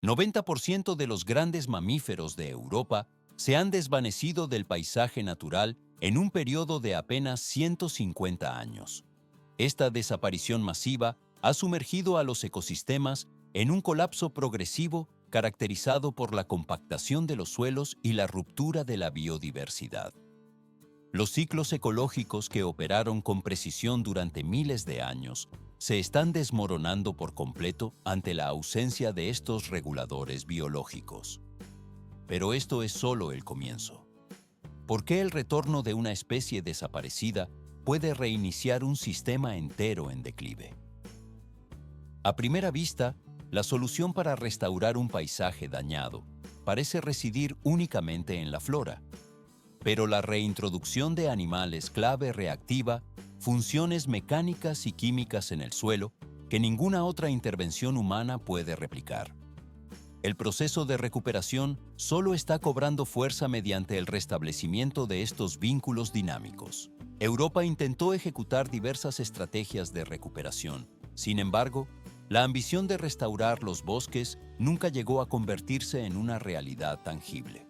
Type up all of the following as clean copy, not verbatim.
90% de los grandes mamíferos de Europa se han desvanecido del paisaje natural en un periodo de apenas 150 años. Esta desaparición masiva ha sumergido a los ecosistemas en un colapso progresivo caracterizado por la compactación de los suelos y la ruptura de la biodiversidad. Los ciclos ecológicos que operaron con precisión durante miles de años se están desmoronando por completo ante la ausencia de estos reguladores biológicos. Pero esto es solo el comienzo. ¿Por qué el retorno de una especie desaparecida puede reiniciar un sistema entero en declive? A primera vista, la solución para restaurar un paisaje dañado parece residir únicamente en la flora. Pero la reintroducción de animales clave reactiva funciones mecánicas y químicas en el suelo que ninguna otra intervención humana puede replicar. El proceso de recuperación solo está cobrando fuerza mediante el restablecimiento de estos vínculos dinámicos. Europa intentó ejecutar diversas estrategias de recuperación. Sin embargo, la ambición de restaurar los bosques nunca llegó a convertirse en una realidad tangible.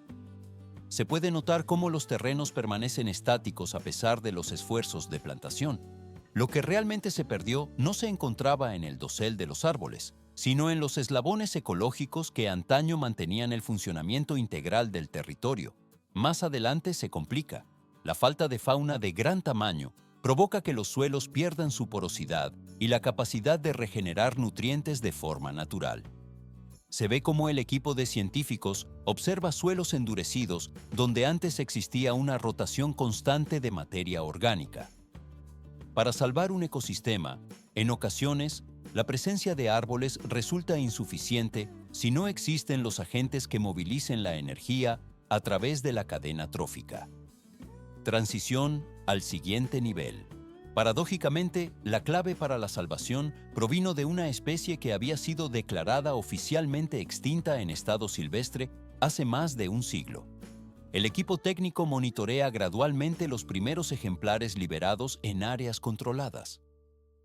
Se puede notar cómo los terrenos permanecen estáticos a pesar de los esfuerzos de plantación. Lo que realmente se perdió no se encontraba en el dosel de los árboles, sino en los eslabones ecológicos que antaño mantenían el funcionamiento integral del territorio. Más adelante se complica. La falta de fauna de gran tamaño provoca que los suelos pierdan su porosidad y la capacidad de regenerar nutrientes de forma natural. Se ve cómo el equipo de científicos observa suelos endurecidos donde antes existía una rotación constante de materia orgánica. Para salvar un ecosistema, en ocasiones, la presencia de árboles resulta insuficiente si no existen los agentes que movilicen la energía a través de la cadena trófica. Transición al siguiente nivel. Paradójicamente, la clave para la salvación provino de una especie que había sido declarada oficialmente extinta en estado silvestre hace más de un siglo. El equipo técnico monitorea gradualmente los primeros ejemplares liberados en áreas controladas.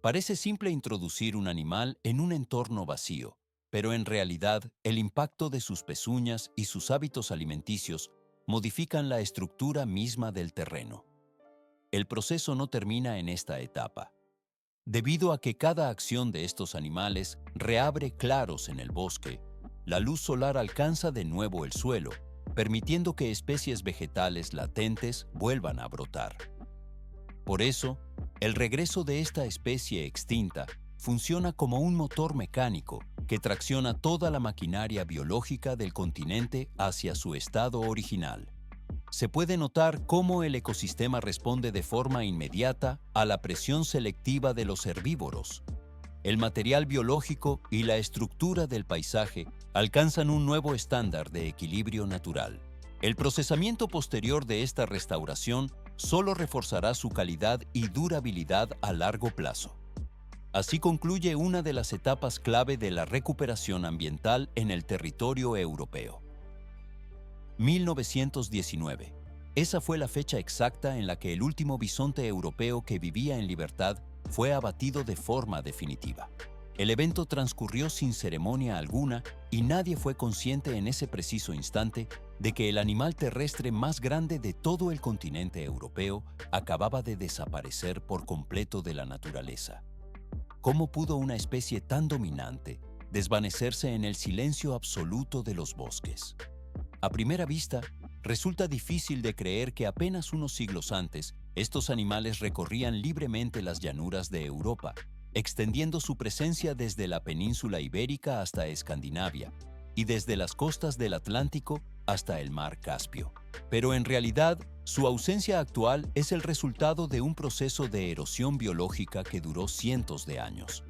Parece simple introducir un animal en un entorno vacío, pero en realidad el impacto de sus pezuñas y sus hábitos alimenticios modifican la estructura misma del terreno. El proceso no termina en esta etapa. Debido a que cada acción de estos animales reabre claros en el bosque, la luz solar alcanza de nuevo el suelo, permitiendo que especies vegetales latentes vuelvan a brotar. Por eso, el regreso de esta especie extinta funciona como un motor mecánico que tracciona toda la maquinaria biológica del continente hacia su estado original. Se puede notar cómo el ecosistema responde de forma inmediata a la presión selectiva de los herbívoros. El material biológico y la estructura del paisaje alcanzan un nuevo estándar de equilibrio natural. El procesamiento posterior de esta restauración solo reforzará su calidad y durabilidad a largo plazo. Así concluye una de las etapas clave de la recuperación ambiental en el territorio europeo. 1919. Esa fue la fecha exacta en la que el último bisonte europeo que vivía en libertad fue abatido de forma definitiva. El evento transcurrió sin ceremonia alguna y nadie fue consciente en ese preciso instante de que el animal terrestre más grande de todo el continente europeo acababa de desaparecer por completo de la naturaleza. ¿Cómo pudo una especie tan dominante desvanecerse en el silencio absoluto de los bosques? A primera vista, resulta difícil de creer que apenas unos siglos antes, estos animales recorrían libremente las llanuras de Europa, extendiendo su presencia desde la península ibérica hasta Escandinavia y desde las costas del Atlántico hasta el mar Caspio. Pero en realidad, su ausencia actual es el resultado de un proceso de erosión biológica que duró cientos de años.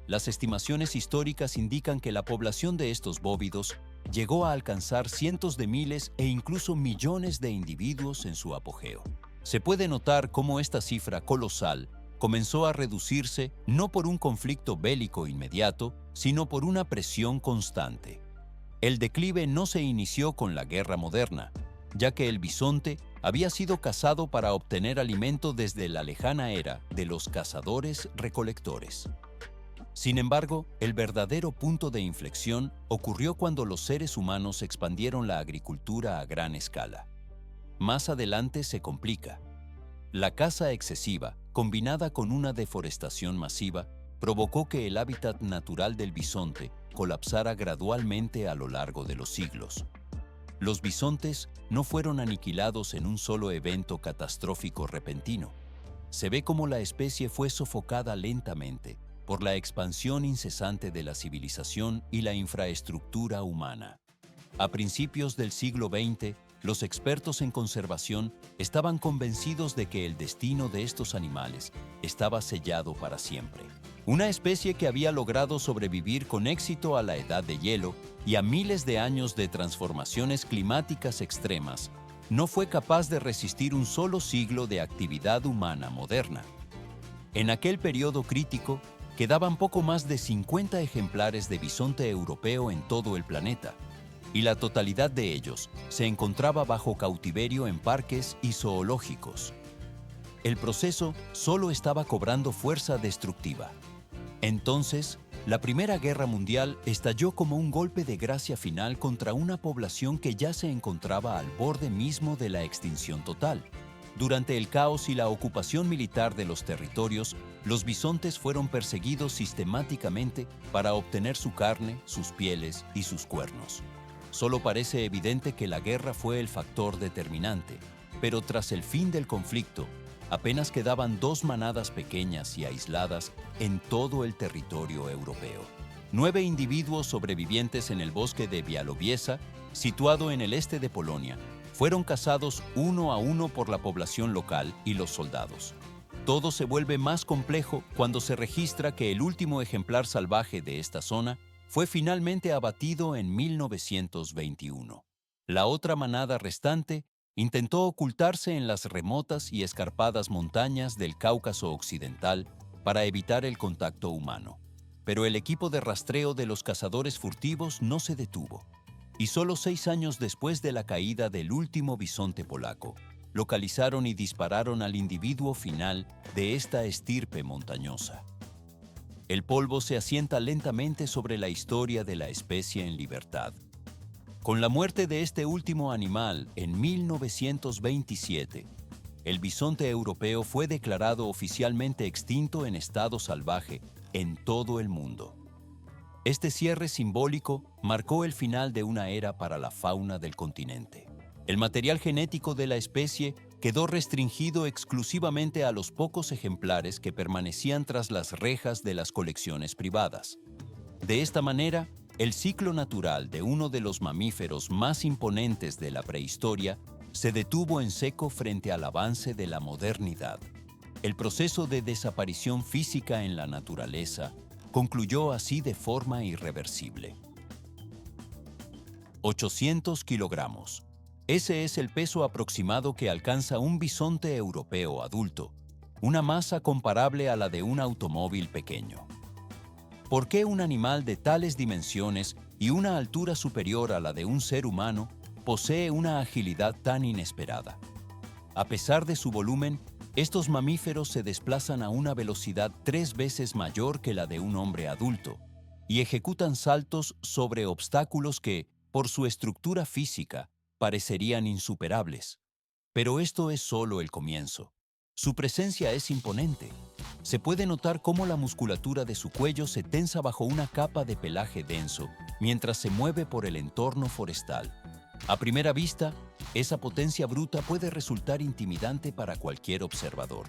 Las estimaciones históricas indican que la población de estos bóvidos llegó a alcanzar cientos de miles e incluso millones de individuos en su apogeo. Se puede notar cómo esta cifra colosal comenzó a reducirse no por un conflicto bélico inmediato, sino por una presión constante. El declive no se inició con la guerra moderna, ya que el bisonte había sido cazado para obtener alimento desde la lejana era de los cazadores-recolectores. Sin embargo, el verdadero punto de inflexión ocurrió cuando los seres humanos expandieron la agricultura a gran escala. Más adelante se complica. La caza excesiva, combinada con una deforestación masiva, provocó que el hábitat natural del bisonte colapsara gradualmente a lo largo de los siglos. Los bisontes no fueron aniquilados en un solo evento catastrófico repentino. Se ve cómo la especie fue sofocada lentamente por la expansión incesante de la civilización y la infraestructura humana. A principios del siglo XX, los expertos en conservación estaban convencidos de que el destino de estos animales estaba sellado para siempre. Una especie que había logrado sobrevivir con éxito a la edad de hielo y a miles de años de transformaciones climáticas extremas, no fue capaz de resistir un solo siglo de actividad humana moderna. En aquel periodo crítico, quedaban poco más de 50 ejemplares de bisonte europeo en todo el planeta, y la totalidad de ellos se encontraba bajo cautiverio en parques y zoológicos. El proceso solo estaba cobrando fuerza destructiva. Entonces, la Primera Guerra Mundial estalló como un golpe de gracia final contra una población que ya se encontraba al borde mismo de la extinción total. Durante el caos y la ocupación militar de los territorios, los bisontes fueron perseguidos sistemáticamente para obtener su carne, sus pieles y sus cuernos. Solo parece evidente que la guerra fue el factor determinante, pero tras el fin del conflicto, apenas quedaban 2 manadas pequeñas y aisladas en todo el territorio europeo. 9 individuos sobrevivientes en el bosque de Białowieża, situado en el este de Polonia, fueron cazados uno a uno por la población local y los soldados. Todo se vuelve más complejo cuando se registra que el último ejemplar salvaje de esta zona fue finalmente abatido en 1921. La otra manada restante intentó ocultarse en las remotas y escarpadas montañas del Cáucaso Occidental para evitar el contacto humano. Pero el equipo de rastreo de los cazadores furtivos no se detuvo, y solo 6 años después de la caída del último bisonte polaco, localizaron y dispararon al individuo final de esta estirpe montañosa. El polvo se asienta lentamente sobre la historia de la especie en libertad. Con la muerte de este último animal en 1927, el bisonte europeo fue declarado oficialmente extinto en estado salvaje en todo el mundo. Este cierre simbólico marcó el final de una era para la fauna del continente. El material genético de la especie quedó restringido exclusivamente a los pocos ejemplares que permanecían tras las rejas de las colecciones privadas. De esta manera, el ciclo natural de uno de los mamíferos más imponentes de la prehistoria se detuvo en seco frente al avance de la modernidad. El proceso de desaparición física en la naturaleza concluyó así de forma irreversible. 800 kilogramos. Ese es el peso aproximado que alcanza un bisonte europeo adulto, una masa comparable a la de un automóvil pequeño. ¿Por qué un animal de tales dimensiones y una altura superior a la de un ser humano posee una agilidad tan inesperada? A pesar de su volumen, estos mamíferos se desplazan a una velocidad 3 veces mayor que la de un hombre adulto y ejecutan saltos sobre obstáculos que, por su estructura física, parecerían insuperables. Pero esto es solo el comienzo. Su presencia es imponente. Se puede notar cómo la musculatura de su cuello se tensa bajo una capa de pelaje denso mientras se mueve por el entorno forestal. A primera vista, esa potencia bruta puede resultar intimidante para cualquier observador.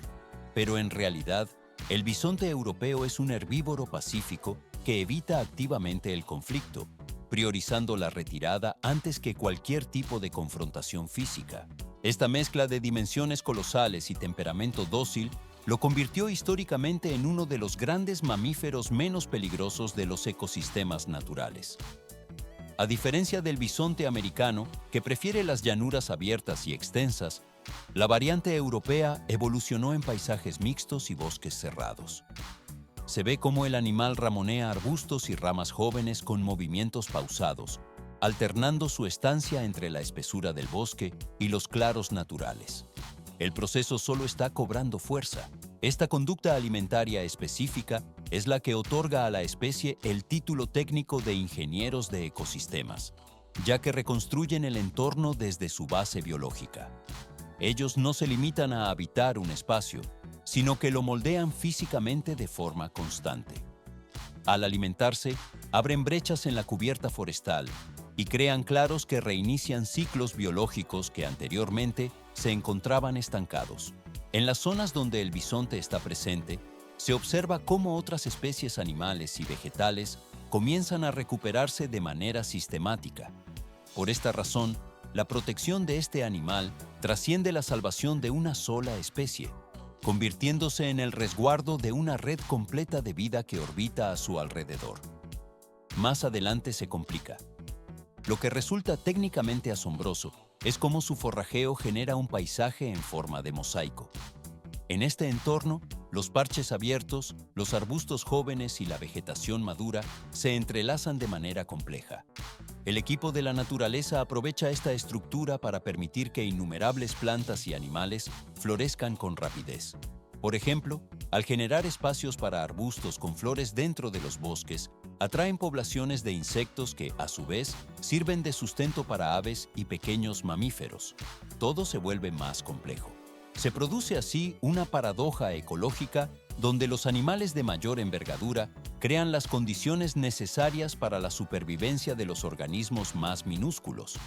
Pero en realidad, el bisonte europeo es un herbívoro pacífico que evita activamente el conflicto, priorizando la retirada antes que cualquier tipo de confrontación física. Esta mezcla de dimensiones colosales y temperamento dócil lo convirtió históricamente en uno de los grandes mamíferos menos peligrosos de los ecosistemas naturales. A diferencia del bisonte americano, que prefiere las llanuras abiertas y extensas, la variante europea evolucionó en paisajes mixtos y bosques cerrados. Se ve cómo el animal ramonea arbustos y ramas jóvenes con movimientos pausados, alternando su estancia entre la espesura del bosque y los claros naturales. El proceso solo está cobrando fuerza. Esta conducta alimentaria específica es la que otorga a la especie el título técnico de ingenieros de ecosistemas, ya que reconstruyen el entorno desde su base biológica. Ellos no se limitan a habitar un espacio, sino que lo moldean físicamente de forma constante. Al alimentarse, abren brechas en la cubierta forestal y crean claros que reinician ciclos biológicos que anteriormente se encontraban estancados. En las zonas donde el bisonte está presente, se observa cómo otras especies animales y vegetales comienzan a recuperarse de manera sistemática. Por esta razón, la protección de este animal trasciende la salvación de una sola especie, convirtiéndose en el resguardo de una red completa de vida que orbita a su alrededor. Más adelante se complica. Lo que resulta técnicamente asombroso es cómo su forrajeo genera un paisaje en forma de mosaico. En este entorno, los parches abiertos, los arbustos jóvenes y la vegetación madura se entrelazan de manera compleja. El equipo de la naturaleza aprovecha esta estructura para permitir que innumerables plantas y animales florezcan con rapidez. Por ejemplo, al generar espacios para arbustos con flores dentro de los bosques, atraen poblaciones de insectos que, a su vez, sirven de sustento para aves y pequeños mamíferos. Todo se vuelve más complejo. Se produce así una paradoja ecológica donde los animales de mayor envergadura crean las condiciones necesarias para la supervivencia de los organismos más minúsculos.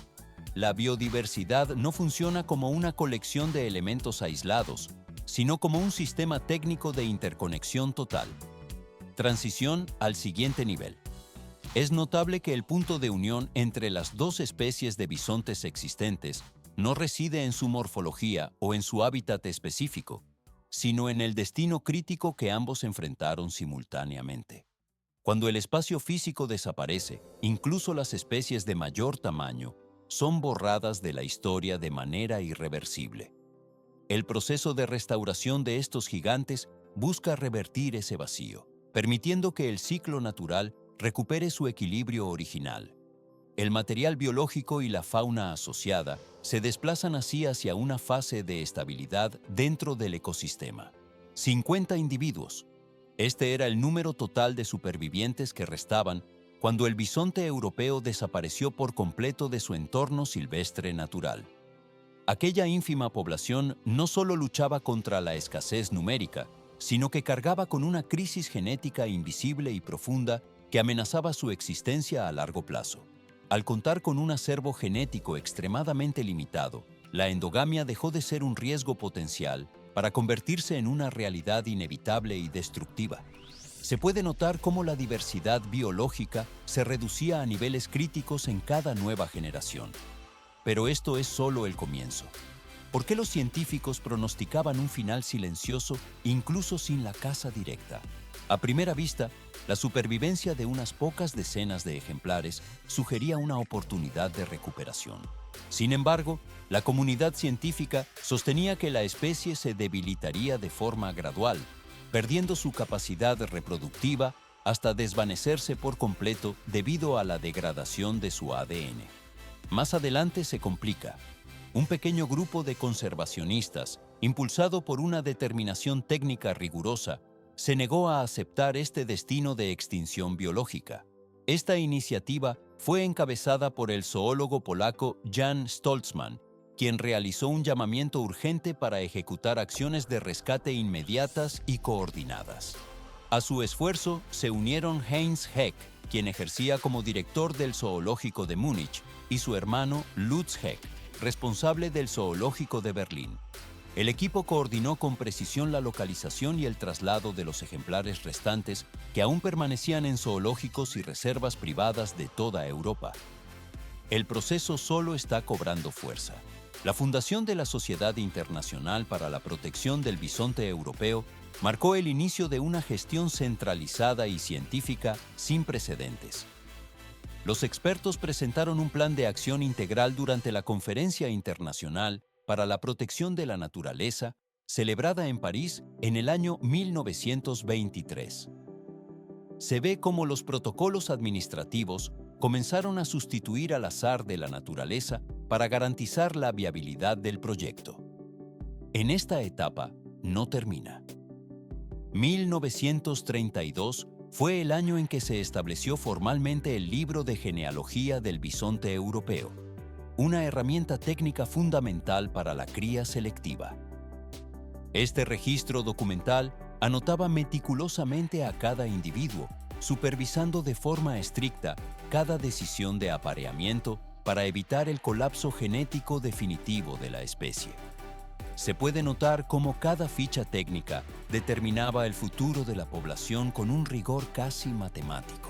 La biodiversidad no funciona como una colección de elementos aislados, sino como un sistema técnico de interconexión total. Transición al siguiente nivel. Es notable que el punto de unión entre las dos especies de bisontes existentes no reside en su morfología o en su hábitat específico, sino en el destino crítico que ambos enfrentaron simultáneamente. Cuando el espacio físico desaparece, incluso las especies de mayor tamaño son borradas de la historia de manera irreversible. El proceso de restauración de estos gigantes busca revertir ese vacío, permitiendo que el ciclo natural recupere su equilibrio original. El material biológico y la fauna asociada se desplazan así hacia una fase de estabilidad dentro del ecosistema. 50 individuos. Este era el número total de supervivientes que restaban cuando el bisonte europeo desapareció por completo de su entorno silvestre natural. Aquella ínfima población no solo luchaba contra la escasez numérica, sino que cargaba con una crisis genética invisible y profunda que amenazaba su existencia a largo plazo. Al contar con un acervo genético extremadamente limitado, la endogamia dejó de ser un riesgo potencial para convertirse en una realidad inevitable y destructiva. Se puede notar cómo la diversidad biológica se reducía a niveles críticos en cada nueva generación. Pero esto es solo el comienzo. ¿Por qué los científicos pronosticaban un final silencioso incluso sin la caza directa? A primera vista, la supervivencia de unas pocas decenas de ejemplares sugería una oportunidad de recuperación. Sin embargo, la comunidad científica sostenía que la especie se debilitaría de forma gradual, perdiendo su capacidad reproductiva hasta desvanecerse por completo debido a la degradación de su ADN. Más adelante se complica. Un pequeño grupo de conservacionistas, impulsado por una determinación técnica rigurosa, se negó a aceptar este destino de extinción biológica. Esta iniciativa fue encabezada por el zoólogo polaco Jan Stoltzman, quien realizó un llamamiento urgente para ejecutar acciones de rescate inmediatas y coordinadas. A su esfuerzo se unieron Heinz Heck, quien ejercía como director del Zoológico de Múnich, y su hermano Lutz Heck, responsable del Zoológico de Berlín. El equipo coordinó con precisión la localización y el traslado de los ejemplares restantes que aún permanecían en zoológicos y reservas privadas de toda Europa. El proceso solo está cobrando fuerza. La fundación de la Sociedad Internacional para la Protección del Bisonte Europeo marcó el inicio de una gestión centralizada y científica sin precedentes. Los expertos presentaron un plan de acción integral durante la Conferencia Internacional para la Protección de la Naturaleza, celebrada en París en el año 1923. Se ve cómo los protocolos administrativos comenzaron a sustituir al azar de la naturaleza para garantizar la viabilidad del proyecto. En esta etapa no termina. 1932 fue el año en que se estableció formalmente el libro de genealogía del bisonte europeo, una herramienta técnica fundamental para la cría selectiva. Este registro documental anotaba meticulosamente a cada individuo, supervisando de forma estricta cada decisión de apareamiento para evitar el colapso genético definitivo de la especie. Se puede notar cómo cada ficha técnica determinaba el futuro de la población con un rigor casi matemático.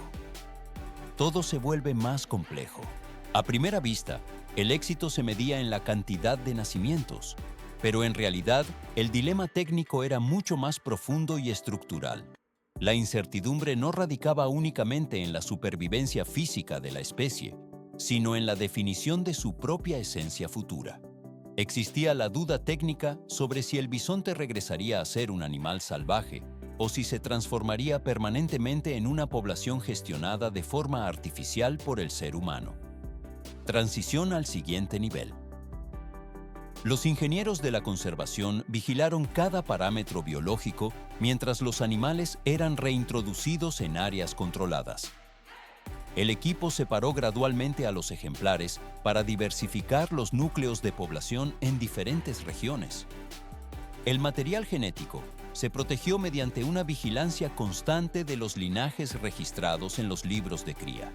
Todo se vuelve más complejo. A primera vista, el éxito se medía en la cantidad de nacimientos, pero en realidad el dilema técnico era mucho más profundo y estructural. La incertidumbre no radicaba únicamente en la supervivencia física de la especie, sino en la definición de su propia esencia futura. Existía la duda técnica sobre si el bisonte regresaría a ser un animal salvaje o si se transformaría permanentemente en una población gestionada de forma artificial por el ser humano. Transición al siguiente nivel. Los ingenieros de la conservación vigilaron cada parámetro biológico mientras los animales eran reintroducidos en áreas controladas. El equipo separó gradualmente a los ejemplares para diversificar los núcleos de población en diferentes regiones. El material genético se protegió mediante una vigilancia constante de los linajes registrados en los libros de cría.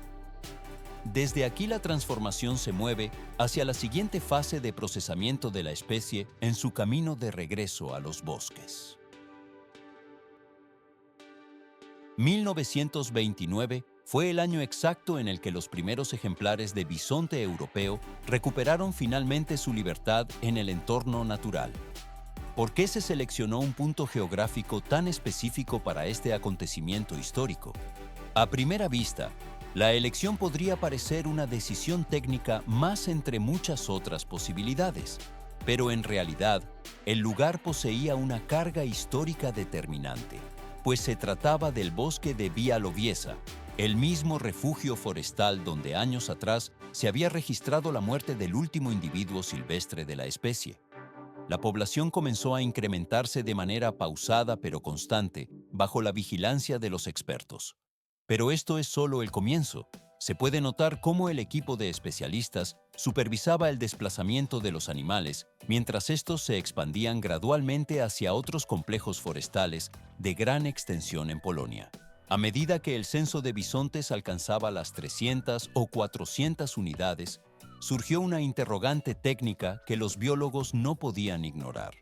Desde aquí la transformación se mueve hacia la siguiente fase de procesamiento de la especie en su camino de regreso a los bosques. 1929 fue el año exacto en el que los primeros ejemplares de bisonte europeo recuperaron finalmente su libertad en el entorno natural. ¿Por qué se seleccionó un punto geográfico tan específico para este acontecimiento histórico? A primera vista, la elección podría parecer una decisión técnica más entre muchas otras posibilidades, pero en realidad, el lugar poseía una carga histórica determinante, pues se trataba del bosque de Bialowieza, el mismo refugio forestal donde años atrás se había registrado la muerte del último individuo silvestre de la especie. La población comenzó a incrementarse de manera pausada pero constante, bajo la vigilancia de los expertos. Pero esto es solo el comienzo. Se puede notar cómo el equipo de especialistas supervisaba el desplazamiento de los animales mientras estos se expandían gradualmente hacia otros complejos forestales de gran extensión en Polonia. A medida que el censo de bisontes alcanzaba las 300 o 400 unidades, surgió una interrogante técnica que los biólogos no podían ignorar.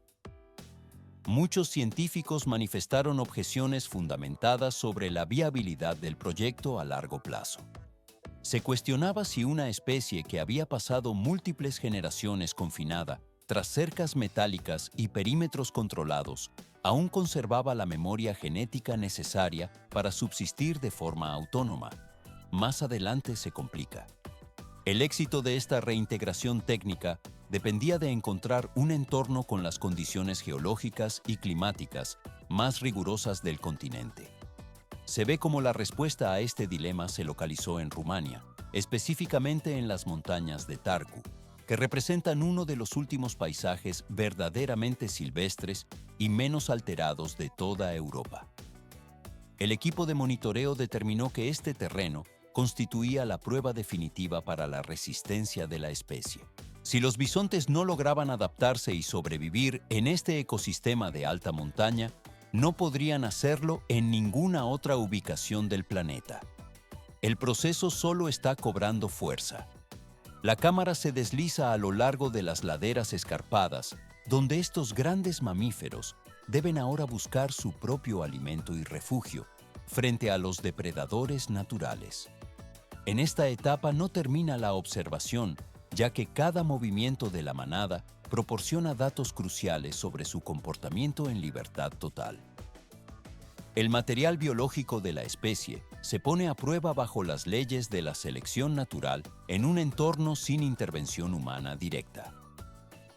Muchos científicos manifestaron objeciones fundamentadas sobre la viabilidad del proyecto a largo plazo. Se cuestionaba si una especie que había pasado múltiples generaciones confinada tras cercas metálicas y perímetros controlados, aún conservaba la memoria genética necesaria para subsistir de forma autónoma. Más adelante se complica. El éxito de esta reintegración técnica dependía de encontrar un entorno con las condiciones geológicas y climáticas más rigurosas del continente. Se ve como la respuesta a este dilema se localizó en Rumania, específicamente en las montañas de Tarcu, que representan uno de los últimos paisajes verdaderamente silvestres y menos alterados de toda Europa. El equipo de monitoreo determinó que este terreno constituía la prueba definitiva para la resistencia de la especie. Si los bisontes no lograban adaptarse y sobrevivir en este ecosistema de alta montaña, no podrían hacerlo en ninguna otra ubicación del planeta. El proceso solo está cobrando fuerza. La cámara se desliza a lo largo de las laderas escarpadas, donde estos grandes mamíferos deben ahora buscar su propio alimento y refugio frente a los depredadores naturales. En esta etapa no termina la observación, ya que cada movimiento de la manada proporciona datos cruciales sobre su comportamiento en libertad total. El material biológico de la especie se pone a prueba bajo las leyes de la selección natural en un entorno sin intervención humana directa.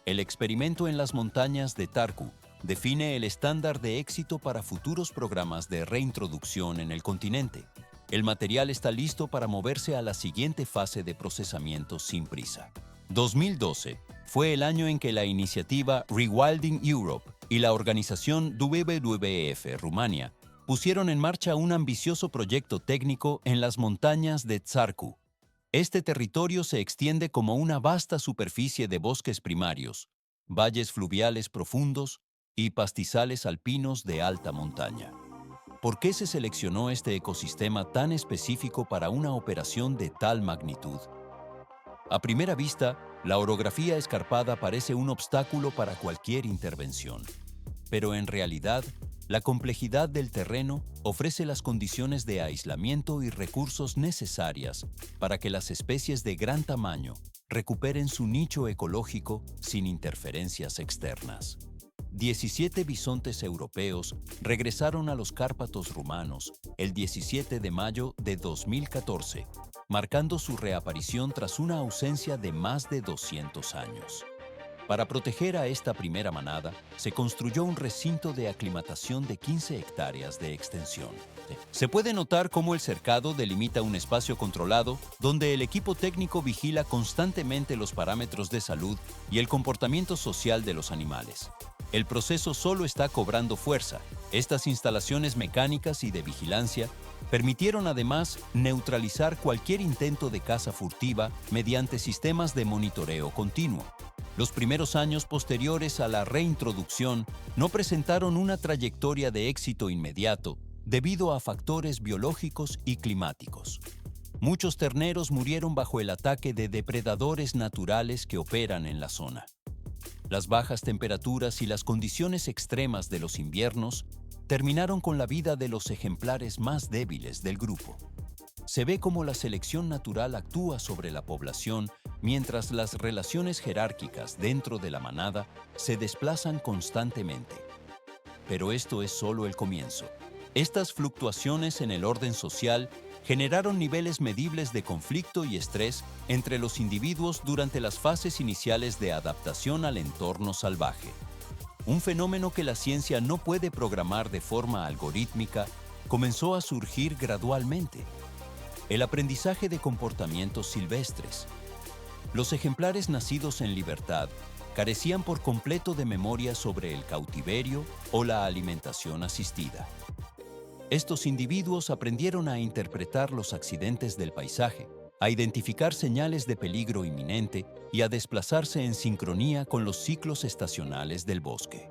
El experimento en las montañas de Tarku define el estándar de éxito para futuros programas de reintroducción en el continente. El material está listo para moverse a la siguiente fase de procesamiento sin prisa. 2012 fue el año en que la iniciativa Rewilding Europe y la organización WWF Rumania pusieron en marcha un ambicioso proyecto técnico en las montañas de Țarcu. Este territorio se extiende como una vasta superficie de bosques primarios, valles fluviales profundos y pastizales alpinos de alta montaña. ¿Por qué se seleccionó este ecosistema tan específico para una operación de tal magnitud? A primera vista, la orografía escarpada parece un obstáculo para cualquier intervención. Pero en realidad, la complejidad del terreno ofrece las condiciones de aislamiento y recursos necesarias para que las especies de gran tamaño recuperen su nicho ecológico sin interferencias externas. 17 bisontes europeos regresaron a los Cárpatos rumanos el 17 de mayo de 2014, marcando su reaparición tras una ausencia de más de 200 años. Para proteger a esta primera manada, se construyó un recinto de aclimatación de 15 hectáreas de extensión. Se puede notar cómo el cercado delimita un espacio controlado donde el equipo técnico vigila constantemente los parámetros de salud y el comportamiento social de los animales. El proceso solo está cobrando fuerza. Estas instalaciones mecánicas y de vigilancia permitieron además neutralizar cualquier intento de caza furtiva mediante sistemas de monitoreo continuo. Los primeros años posteriores a la reintroducción no presentaron una trayectoria de éxito inmediato debido a factores biológicos y climáticos. Muchos terneros murieron bajo el ataque de depredadores naturales que operan en la zona. Las bajas temperaturas y las condiciones extremas de los inviernos terminaron con la vida de los ejemplares más débiles del grupo. Se ve cómo la selección natural actúa sobre la población mientras las relaciones jerárquicas dentro de la manada se desplazan constantemente. Pero esto es solo el comienzo. Estas fluctuaciones en el orden social generaron niveles medibles de conflicto y estrés entre los individuos durante las fases iniciales de adaptación al entorno salvaje. Un fenómeno que la ciencia no puede programar de forma algorítmica comenzó a surgir gradualmente. El aprendizaje de comportamientos silvestres. Los ejemplares nacidos en libertad carecían por completo de memoria sobre el cautiverio o la alimentación asistida. Estos individuos aprendieron a interpretar los accidentes del paisaje, a identificar señales de peligro inminente y a desplazarse en sincronía con los ciclos estacionales del bosque.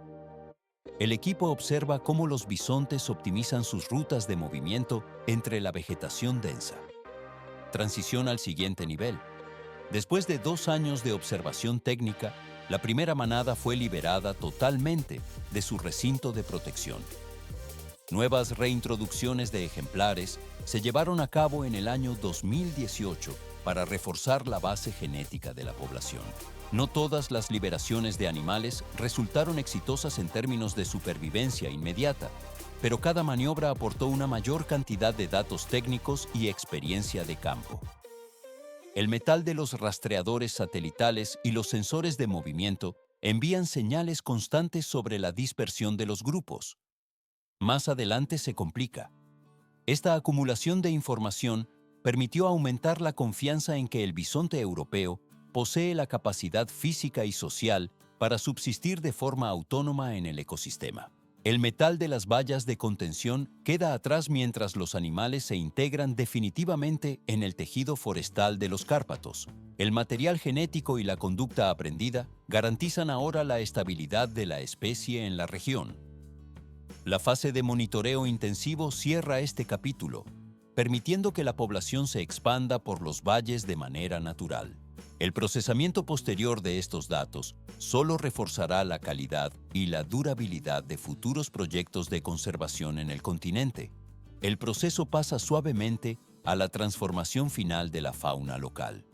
El equipo observa cómo los bisontes optimizan sus rutas de movimiento entre la vegetación densa. Transición al siguiente nivel. Después de 2 años de observación técnica, la primera manada fue liberada totalmente de su recinto de protección. Nuevas reintroducciones de ejemplares se llevaron a cabo en el año 2018 para reforzar la base genética de la población. No todas las liberaciones de animales resultaron exitosas en términos de supervivencia inmediata, pero cada maniobra aportó una mayor cantidad de datos técnicos y experiencia de campo. El metal de los rastreadores satelitales y los sensores de movimiento envían señales constantes sobre la dispersión de los grupos. Más adelante se complica. Esta acumulación de información permitió aumentar la confianza en que el bisonte europeo posee la capacidad física y social para subsistir de forma autónoma en el ecosistema. El metal de las vallas de contención queda atrás mientras los animales se integran definitivamente en el tejido forestal de los Cárpatos. El material genético y la conducta aprendida garantizan ahora la estabilidad de la especie en la región. La fase de monitoreo intensivo cierra este capítulo, permitiendo que la población se expanda por los valles de manera natural. El procesamiento posterior de estos datos solo reforzará la calidad y la durabilidad de futuros proyectos de conservación en el continente. El proceso pasa suavemente a la transformación final de la fauna local.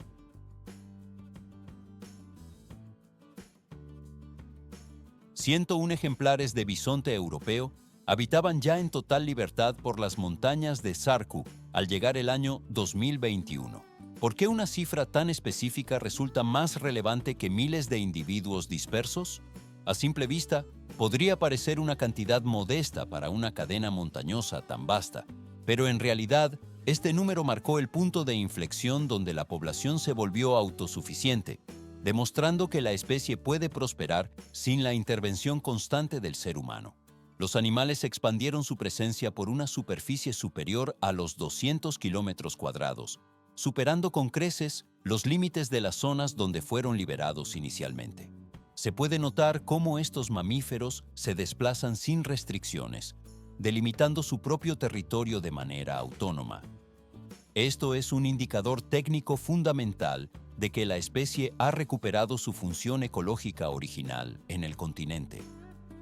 ...101 ejemplares de bisonte europeo habitaban ya en total libertad por las montañas de Țarcu al llegar el año 2021. ¿Por qué una cifra tan específica resulta más relevante que miles de individuos dispersos? A simple vista, podría parecer una cantidad modesta para una cadena montañosa tan vasta, pero en realidad, este número marcó el punto de inflexión donde la población se volvió autosuficiente, demostrando que la especie puede prosperar sin la intervención constante del ser humano. Los animales expandieron su presencia por una superficie superior a los 200 kilómetros cuadrados, superando con creces los límites de las zonas donde fueron liberados inicialmente. Se puede notar cómo estos mamíferos se desplazan sin restricciones, delimitando su propio territorio de manera autónoma. Esto es un indicador técnico fundamental de que la especie ha recuperado su función ecológica original en el continente.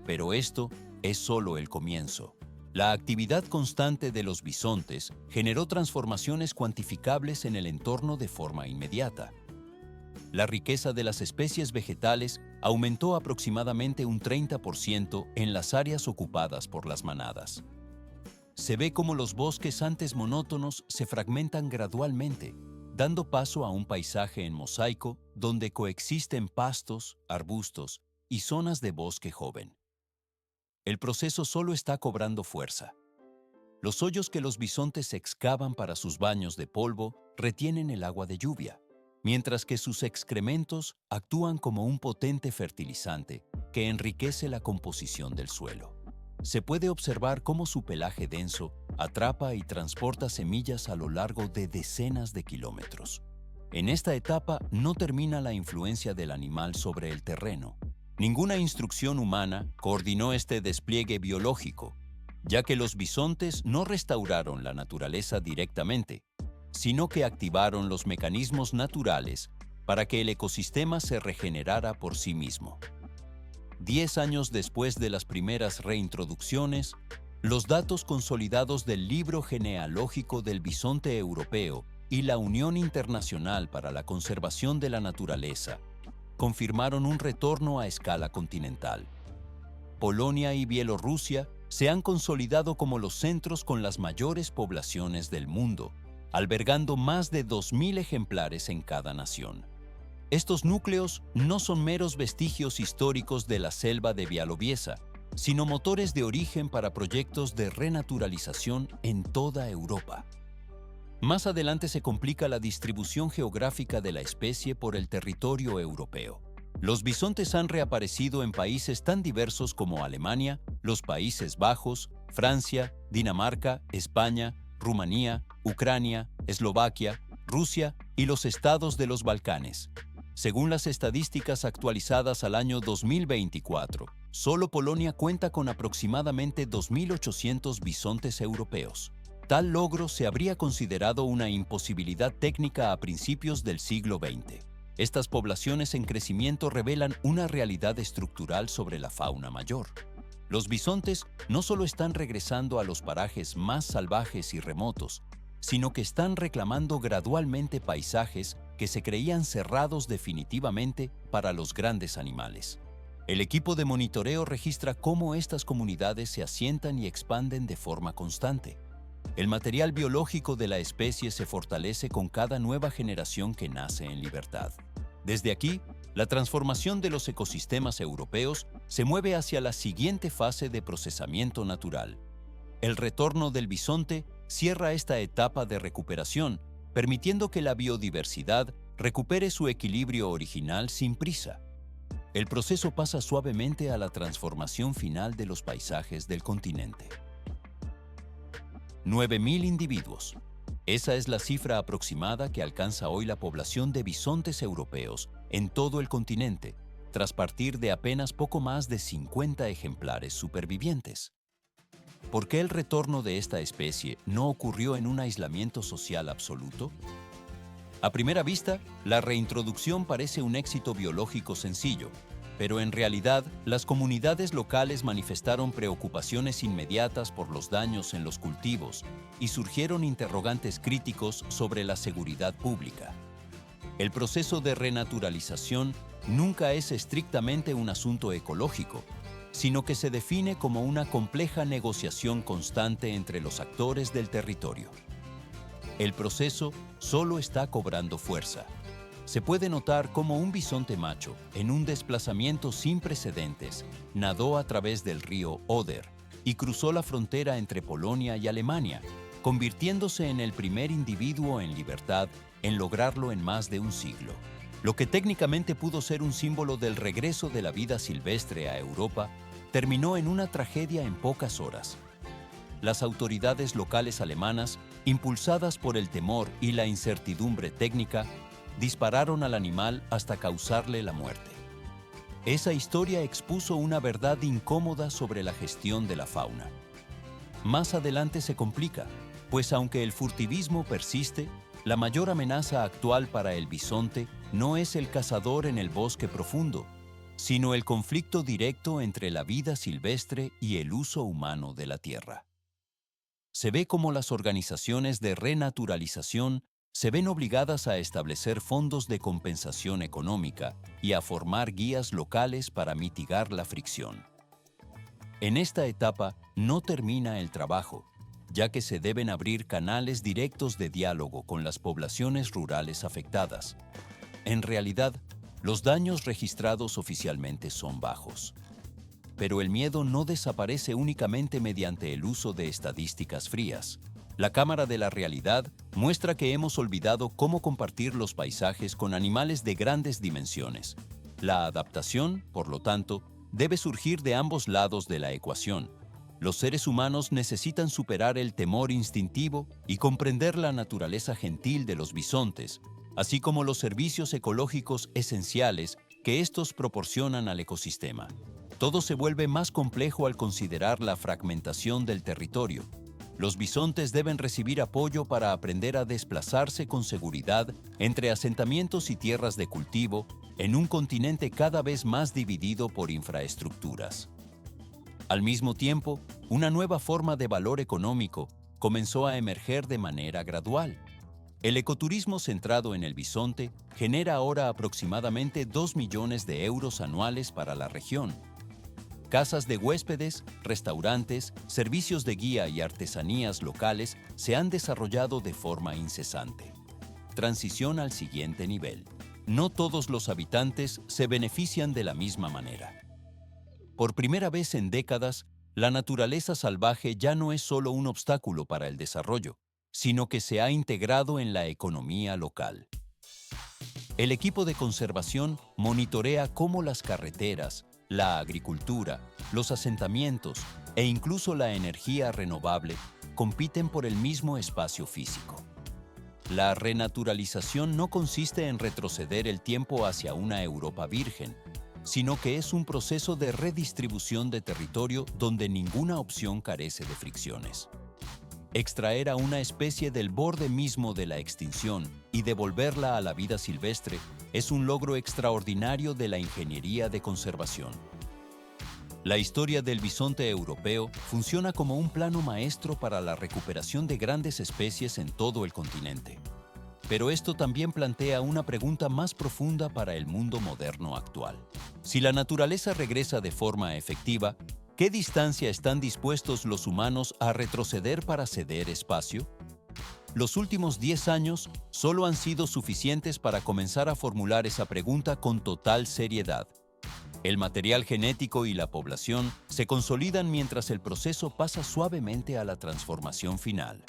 Pero esto es solo el comienzo. La actividad constante de los bisontes generó transformaciones cuantificables en el entorno de forma inmediata. La riqueza de las especies vegetales aumentó aproximadamente un 30% en las áreas ocupadas por las manadas. Se ve cómo los bosques antes monótonos se fragmentan gradualmente, dando paso a un paisaje en mosaico donde coexisten pastos, arbustos y zonas de bosque joven. El proceso solo está cobrando fuerza. Los hoyos que los bisontes excavan para sus baños de polvo retienen el agua de lluvia, mientras que sus excrementos actúan como un potente fertilizante que enriquece la composición del suelo. Se puede observar cómo su pelaje denso atrapa y transporta semillas a lo largo de decenas de kilómetros. En esta etapa no termina la influencia del animal sobre el terreno. Ninguna instrucción humana coordinó este despliegue biológico, ya que los bisontes no restauraron la naturaleza directamente, sino que activaron los mecanismos naturales para que el ecosistema se regenerara por sí mismo. 10 años después de las primeras reintroducciones, los datos consolidados del Libro Genealógico del Bisonte Europeo y la Unión Internacional para la Conservación de la Naturaleza confirmaron un retorno a escala continental. Polonia y Bielorrusia se han consolidado como los centros con las mayores poblaciones del mundo, albergando más de 2.000 ejemplares en cada nación. Estos núcleos no son meros vestigios históricos de la selva de Białowieża, sino motores de origen para proyectos de renaturalización en toda Europa. Más adelante se complica la distribución geográfica de la especie por el territorio europeo. Los bisontes han reaparecido en países tan diversos como Alemania, los Países Bajos, Francia, Dinamarca, España, Rumanía, Ucrania, Eslovaquia, Rusia y los estados de los Balcanes. Según las estadísticas actualizadas al año 2024, solo Polonia cuenta con aproximadamente 2.800 bisontes europeos. Tal logro se habría considerado una imposibilidad técnica a principios del siglo XX. Estas poblaciones en crecimiento revelan una realidad estructural sobre la fauna mayor. Los bisontes no solo están regresando a los parajes más salvajes y remotos, sino que están reclamando gradualmente paisajes que se creían cerrados definitivamente para los grandes animales. El equipo de monitoreo registra cómo estas comunidades se asientan y expanden de forma constante. El material biológico de la especie se fortalece con cada nueva generación que nace en libertad. Desde aquí, la transformación de los ecosistemas europeos se mueve hacia la siguiente fase de procesamiento natural. El retorno del bisonte cierra esta etapa de recuperación, permitiendo que la biodiversidad recupere su equilibrio original sin prisa. El proceso pasa suavemente a la transformación final de los paisajes del continente. 9.000 individuos. Esa es la cifra aproximada que alcanza hoy la población de bisontes europeos en todo el continente, tras partir de apenas poco más de 50 ejemplares supervivientes. ¿Por qué el retorno de esta especie no ocurrió en un aislamiento social absoluto? A primera vista, la reintroducción parece un éxito biológico sencillo, pero en realidad las comunidades locales manifestaron preocupaciones inmediatas por los daños en los cultivos y surgieron interrogantes críticos sobre la seguridad pública. El proceso de renaturalización nunca es estrictamente un asunto ecológico, sino que se define como una compleja negociación constante entre los actores del territorio. El proceso solo está cobrando fuerza. Se puede notar cómo un bisonte macho, en un desplazamiento sin precedentes, nadó a través del río Oder y cruzó la frontera entre Polonia y Alemania, convirtiéndose en el primer individuo en libertad en lograrlo en más de un siglo. Lo que técnicamente pudo ser un símbolo del regreso de la vida silvestre a Europa, terminó en una tragedia en pocas horas. Las autoridades locales alemanas, impulsadas por el temor y la incertidumbre técnica, dispararon al animal hasta causarle la muerte. Esa historia expuso una verdad incómoda sobre la gestión de la fauna. Más adelante se complica, pues aunque el furtivismo persiste, la mayor amenaza actual para el bisonte no es el cazador en el bosque profundo, sino el conflicto directo entre la vida silvestre y el uso humano de la tierra. Se ve cómo las organizaciones de renaturalización se ven obligadas a establecer fondos de compensación económica y a formar guías locales para mitigar la fricción. En esta etapa no termina el trabajo, ya que se deben abrir canales directos de diálogo con las poblaciones rurales afectadas. En realidad, los daños registrados oficialmente son bajos. Pero el miedo no desaparece únicamente mediante el uso de estadísticas frías. La cámara de la realidad muestra que hemos olvidado cómo compartir los paisajes con animales de grandes dimensiones. La adaptación, por lo tanto, debe surgir de ambos lados de la ecuación. Los seres humanos necesitan superar el temor instintivo y comprender la naturaleza gentil de los bisontes, así como los servicios ecológicos esenciales que estos proporcionan al ecosistema. Todo se vuelve más complejo al considerar la fragmentación del territorio. Los bisontes deben recibir apoyo para aprender a desplazarse con seguridad entre asentamientos y tierras de cultivo en un continente cada vez más dividido por infraestructuras. Al mismo tiempo, una nueva forma de valor económico comenzó a emerger de manera gradual. El ecoturismo centrado en el bisonte genera ahora aproximadamente 2 millones de euros anuales para la región. Casas de huéspedes, restaurantes, servicios de guía y artesanías locales se han desarrollado de forma incesante. Transición al siguiente nivel. No todos los habitantes se benefician de la misma manera. Por primera vez en décadas, la naturaleza salvaje ya no es solo un obstáculo para el desarrollo, sino que se ha integrado en la economía local. El equipo de conservación monitorea cómo las carreteras, la agricultura, los asentamientos e incluso la energía renovable compiten por el mismo espacio físico. La renaturalización no consiste en retroceder el tiempo hacia una Europa virgen, sino que es un proceso de redistribución de territorio donde ninguna opción carece de fricciones. Extraer a una especie del borde mismo de la extinción y devolverla a la vida silvestre es un logro extraordinario de la ingeniería de conservación. La historia del bisonte europeo funciona como un plano maestro para la recuperación de grandes especies en todo el continente. Pero esto también plantea una pregunta más profunda para el mundo moderno actual. Si la naturaleza regresa de forma efectiva, ¿qué distancia están dispuestos los humanos a retroceder para ceder espacio? Los últimos 10 años solo han sido suficientes para comenzar a formular esa pregunta con total seriedad. El material genético y la población se consolidan mientras el proceso pasa suavemente a la transformación final.